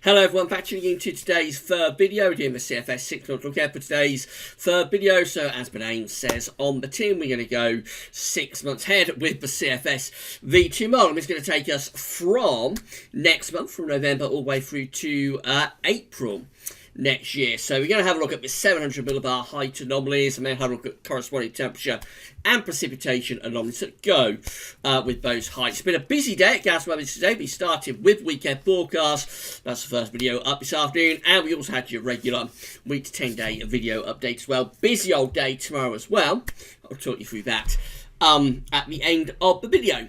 Hello everyone, back tuning into today's third video. We're doing the CFS 6 Month Look-Ahead for today's third video. So as the name says on the tin, we're going to go 6 months ahead with the CFS V2 model. And it's going to take us from next month, from November all the way through to April next year. So we're going to have a look at the 700 millibar height anomalies and then have a look at corresponding temperature and precipitation anomalies that go with those heights. It's been a busy day at Gas Weather today. We started with weekend forecast. That's the first video up this afternoon, and we also had your regular week to 10 day video update as well. Busy old day tomorrow as well. I'll talk you through that at the end of the video.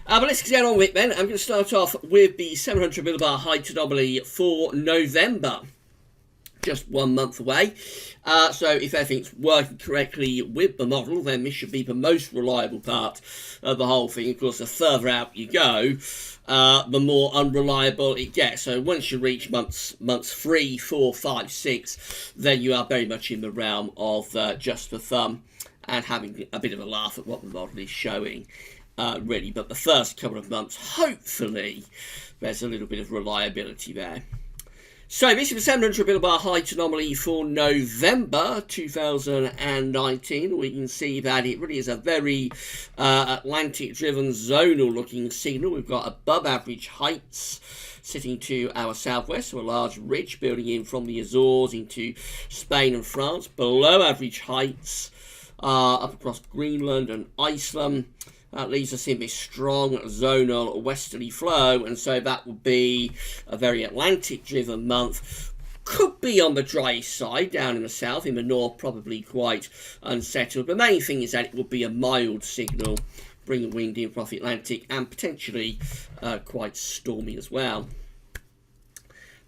But let's get on with it then. I'm going to start off with the 700 millibar height anomaly for November. Just 1 month away. So if everything's working correctly with the model, then this should be the most reliable part of the whole thing. Of course, the further out you go, the more unreliable it gets. So once you reach months 3, 4, 5, 6, then you are very much in the realm of just for fun and having a bit of a laugh at what the model is showing. Really, but the first couple of months, hopefully, there's a little bit of reliability there. So this is the 700 millibar height anomaly for November 2019. We can see that it really is a very Atlantic-driven zonal-looking signal. We've got above average heights sitting to our southwest, so a large ridge building in from the Azores into Spain and France. Below average heights up across Greenland and Iceland. That leaves us in this strong zonal westerly flow, and so that would be a very Atlantic-driven month. Could be on the dry side down in the south, in the north probably quite unsettled. The main thing is that it would be a mild signal, bringing wind in from the Atlantic, and potentially quite stormy as well.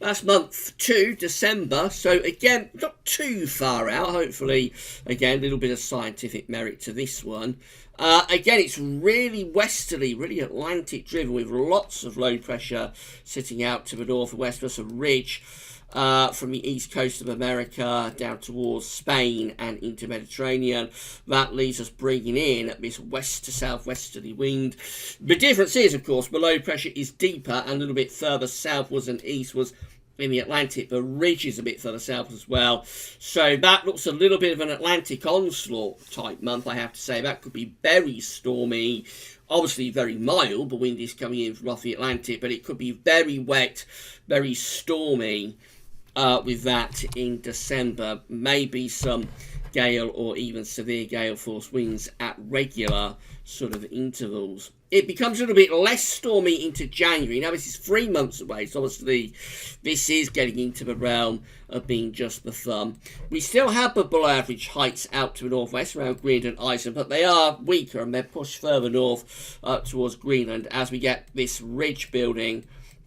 That's month 2, December, so again, not too far out, hopefully, again, a little bit of scientific merit to this one. Again, it's really westerly, really Atlantic-driven, with lots of low pressure sitting out to the northwest. There's a ridge from the east coast of America down towards Spain and into Mediterranean. That leaves us bringing in this west to southwesterly wind. The difference is, of course, the low pressure is deeper and a little bit further southwards and eastwards in the Atlantic. The ridge is a bit further south as well. So that looks a little bit of an Atlantic onslaught type month, I have to say. That could be very stormy. Obviously very mild. The wind is coming in from off the Atlantic, but it could be very wet, very stormy with that in December. Maybe some gale or even severe gale force winds at regular sort of intervals. It becomes a little bit less stormy into January. Now, this is 3 months away, so obviously this is getting into the realm of being just for fun. We still have the below average heights out to the northwest around Greenland and Iceland, but they are weaker and they're pushed further north towards Greenland as we get this ridge building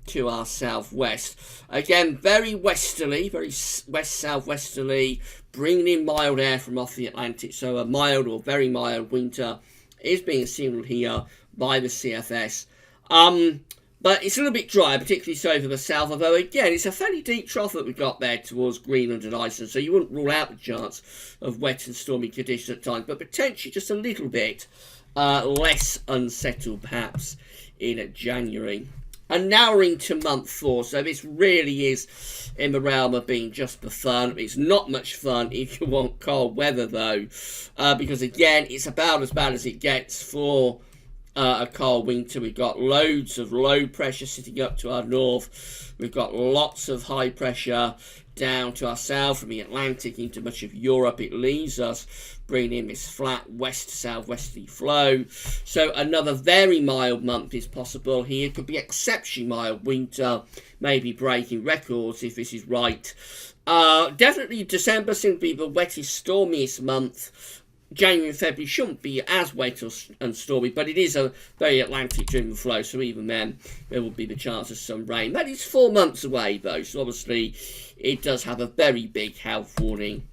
to our southwest. Again, very westerly, very west-southwesterly, bringing in mild air from off the Atlantic. So a mild or very mild winter is being signalled here by the CFS. But it's a little bit dry, particularly so over the south, although again, it's a fairly deep trough that we've got there towards Greenland and Iceland, so you wouldn't rule out the chance of wet and stormy conditions at times, but potentially just a little bit less unsettled perhaps in January. And now we're into month 4, so this really is in the realm of being just for fun. It's not much fun if you want cold weather, though, because, again, it's about as bad as it gets for a cold winter. We've got loads of low pressure sitting up to our north. We've got lots of high pressure down to our south from the Atlantic into much of Europe. It leaves us bringing in this flat west-southwesterly flow. So another very mild month is possible here. It could be exceptionally mild winter, maybe breaking records if this is right. Definitely December seems to be the wettest, stormiest month. January and February shouldn't be as wet and stormy, but it is a very Atlantic-driven flow, so even then there will be the chance of some rain. That is 4 months away, though, so obviously it does have a very big health warning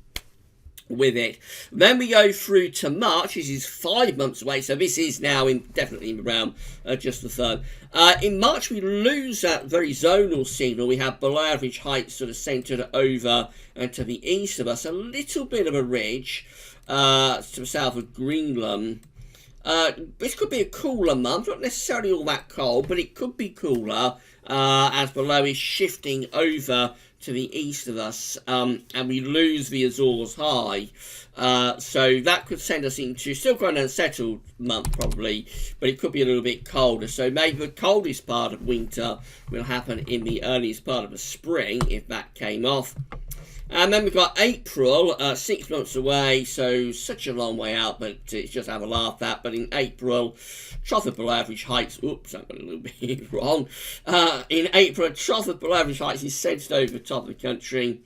with it. Then we go through to March. This is 5 months away, so this is now definitely in the realm just for fun. In March, we lose that very zonal signal. We have below average heights sort of centred over and to the east of us. A little bit of a ridge to the south of Greenland This could be a cooler month, not necessarily all that cold, but it could be cooler as the low is shifting over to the east of us, and we lose the Azores high. So that could send us into still quite an unsettled month probably, but it could be a little bit colder. So maybe the coldest part of winter will happen in the earliest part of the spring if that came off. And then we've got April, 6 months away, so such a long way out, but it's just have a laugh at. But in April, trough of below average heights, oops, I got a little bit wrong. In April, trough of below average heights is sensed over the top of the country.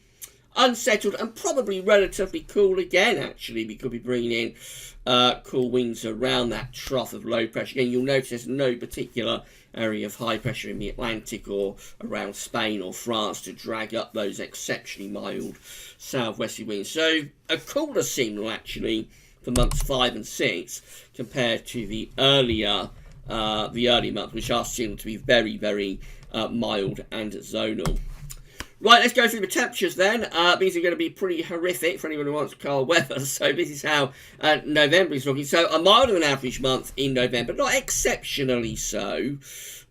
Unsettled and probably relatively cool again, actually. We could be bringing in cool winds around that trough of low pressure. Again, you'll notice there's no particular area of high pressure in the Atlantic or around Spain or France to drag up those exceptionally mild southwesterly winds. So a cooler signal, actually, for months 5 and 6 compared to the earlier months, which are signaled to be very, very mild and zonal. Right, let's go through the temperatures then. These are going to be pretty horrific for anyone who wants cold weather. So this is how November is looking. So a milder than average month in November, not exceptionally so,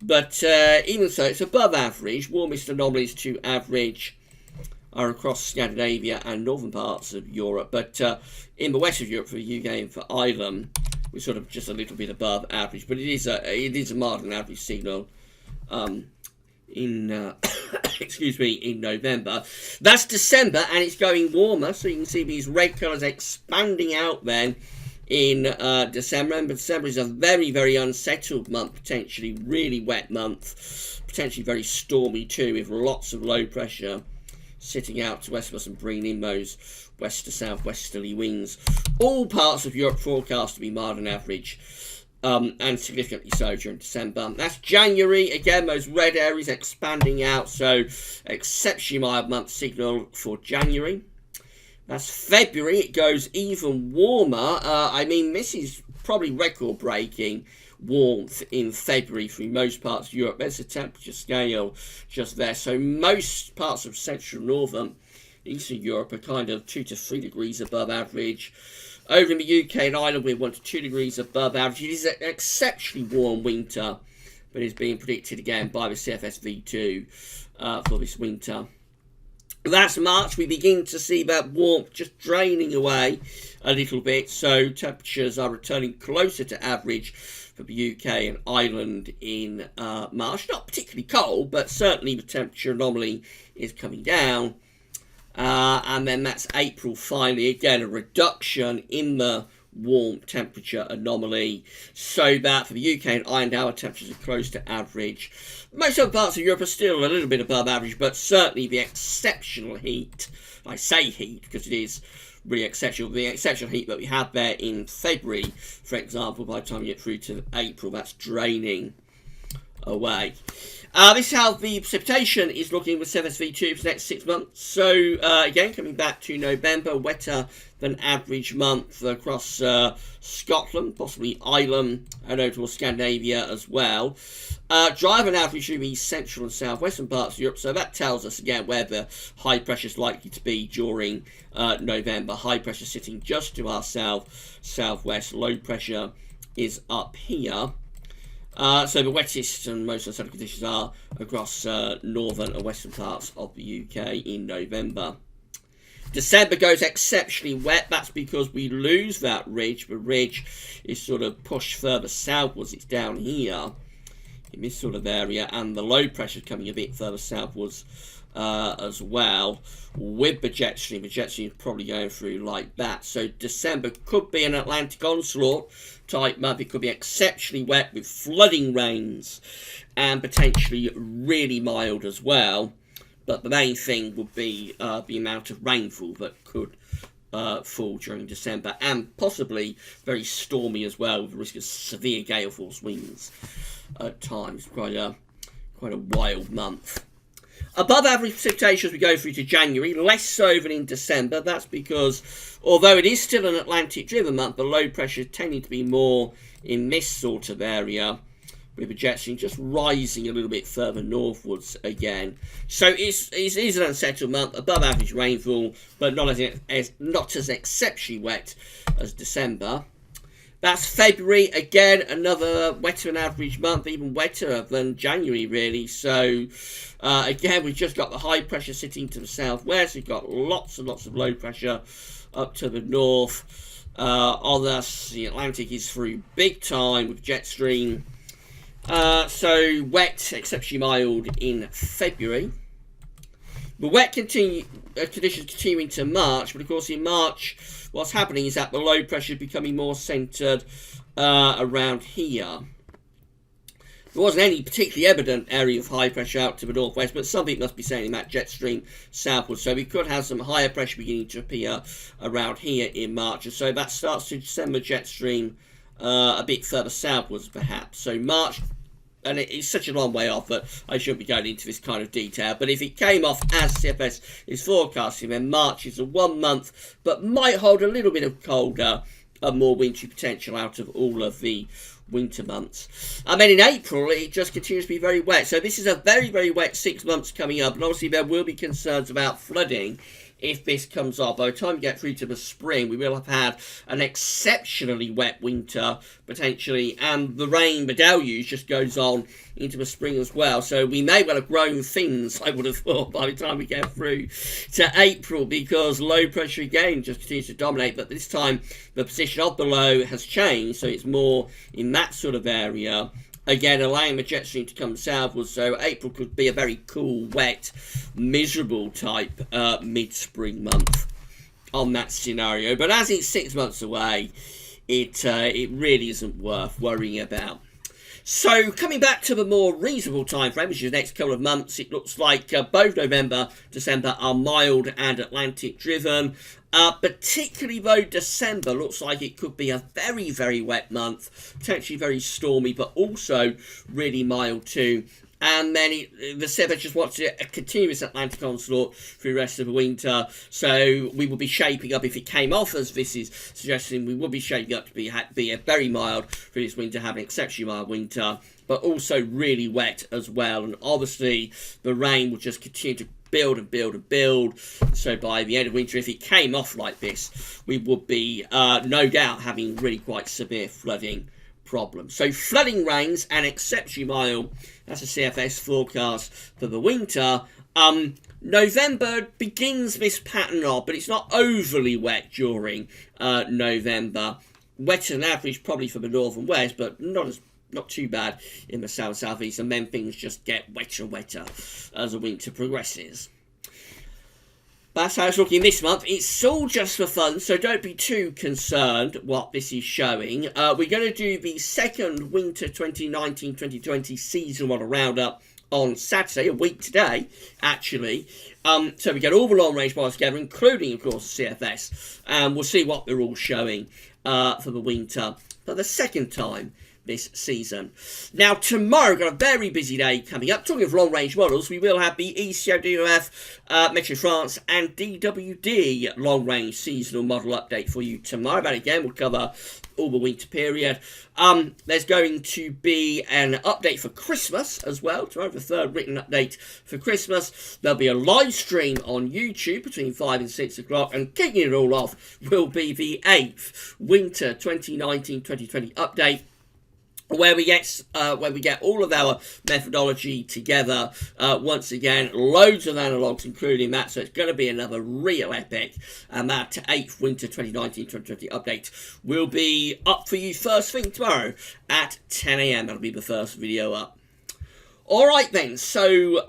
but even so, it's above average. Warmest anomalies to average are across Scandinavia and northern parts of Europe. But in the west of Europe, for the UK and for Ireland, we're sort of just a little bit above average. But it is a milder than average signal in in November. That's December, and it's going warmer, so you can see these red colours expanding out then in December. And December is a very, very unsettled month, potentially really wet month, potentially very stormy too, with lots of low pressure sitting out to west of us and bringing in those west to southwesterly winds. All parts of Europe forecast to be mild and average, and significantly so during December. That's January. Again, those red areas expanding out, so exceptionally mild month signal for January. That's February. It goes even warmer. I mean, this is probably record-breaking warmth in February through most parts of Europe. There's a temperature scale just there. So most parts of Central, Northern, Eastern Europe are kind of 2 to 3 degrees above average. Over in the UK and Ireland, we're 1 to 2 degrees above average. It is an exceptionally warm winter, but it's being predicted again by the CFS V2 for this winter. That's March. We begin to see that warmth just draining away a little bit, so temperatures are returning closer to average for the UK and Ireland in March. Not particularly cold, but certainly the temperature anomaly is coming down. And then that's April finally. Again, a reduction in the warm temperature anomaly, so that for the UK and Ireland, our temperatures are close to average. Most other parts of Europe are still a little bit above average, but certainly the exceptional heat, I say heat because it is really exceptional, the exceptional heat that we had there in February, for example, by the time you get through to April, that's draining away. This is how the precipitation is looking with CFS V2 for the next 6 months. So again, coming back to November, wetter than average month across Scotland, possibly Ireland, and over towards Scandinavia as well. Drier than average in the central and southwestern parts of Europe. So that tells us again where the high pressure is likely to be during November. High pressure sitting just to our southwest. Low pressure is up here. So the wettest and most unsettled conditions are across northern and western parts of the UK in November. December goes exceptionally wet. That's because we lose that ridge. The ridge is sort of pushed further southwards. It's down here in this sort of area, and the low pressure coming a bit further southwards as well, with the jet stream. The jet stream is probably going through like that. So December could be an Atlantic onslaught type month. It could be exceptionally wet with flooding rains and potentially really mild as well. But the main thing would be the amount of rainfall that could fall during December, and possibly very stormy as well, with the risk of severe gale force winds at times. Quite a wild month. Above average precipitation as we go through to January, less so than in December. That's because, although it is still an Atlantic driven month, the low pressure tending to be more in this sort of area, with the jet stream just rising a little bit further northwards again. So it is an unsettled month, above average rainfall, but not as exceptionally wet as December. That's February, again, another wetter than average month, even wetter than January, really. So, again, we've just got the high pressure sitting to the southwest. We've got lots and lots of low pressure up to the north. On us, the Atlantic is through big time with jet stream. So, wet, exceptionally mild in February. The wet conditions continue into March, but of course in March, what's happening is that the low pressure is becoming more centred around here. There wasn't any particularly evident area of high pressure out to the northwest, but something must be sending that jet stream southwards. So we could have some higher pressure beginning to appear around here in March. And so that starts to send the jet stream a bit further southwards, perhaps. So March, and it's such a long way off that I shouldn't be going into this kind of detail. But if it came off as CFS is forecasting, then March is a 1 month, but might hold a little bit of colder and more wintry potential out of all of the winter months. And then in April, it just continues to be very wet. So this is a very, very wet 6 months coming up. And obviously there will be concerns about flooding if this comes off. By the time we get through to the spring, we will have had an exceptionally wet winter, potentially, and the rain, the deluge, just goes on into the spring as well. So we may well have grown things, I would have thought, by the time we get through to April, because low pressure again just continues to dominate, but this time the position of the low has changed, so it's more in that sort of area. Again, allowing the jet stream to come southwards, so April could be a very cool, wet, miserable type mid-spring month on that scenario. But as it's 6 months away, it really isn't worth worrying about. So, coming back to the more reasonable time frame, which is the next couple of months, it looks like both November, December are mild and Atlantic driven. Particularly though December looks like it could be a very, very wet month, potentially very stormy, but also really mild too. And then the CFS just wants a continuous Atlantic onslaught through the rest of the winter. So we will be shaping up, if it came off as this is suggesting, we will be shaping up to be a very mild through this winter, have an exceptionally mild winter, but also really wet as well. And obviously the rain will just continue to build and build and build. So by the end of winter, if it came off like this, we would be no doubt having really quite severe flooding problems. So flooding rains and exceptionally mild, that's a CFS forecast for the winter. November begins this pattern off, but it's not overly wet during November. Wetter than average probably for the north and west, but not too bad in the south southeast, and then things just get wetter and wetter as the winter progresses. That's how it's looking this month. It's all just for fun, so don't be too concerned what this is showing. We're going to do the second winter 2019-2020 seasonal model roundup on Saturday, a week today, actually. So we get all the long-range models together, including, of course, CFS, and we'll see what they're all showing for the winter for the second time this season. Now, tomorrow, we've got a very busy day coming up. Talking of long-range models, we will have the ECO, DOF, Metro France, and DWD long-range seasonal model update for you tomorrow. But again, we'll cover all the winter period. There's going to be an update for Christmas as well. Tomorrow, the third written update for Christmas. There'll be a live stream on YouTube between 5 and 6 o'clock. And kicking it all off will be the 8th winter 2019-2020 update, where we get all of our methodology together once again, loads of analogues including that, so it's going to be another real epic, and that 8th winter 2019-2020 update will be up for you first thing tomorrow at 10 AM. That'll be the first video up. Alright then, so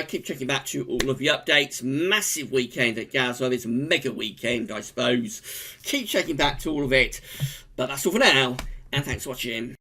keep checking back to all of the updates. Massive weekend at Gaza, it's a mega weekend I suppose. Keep checking back to all of it, but that's all for now, and thanks for watching.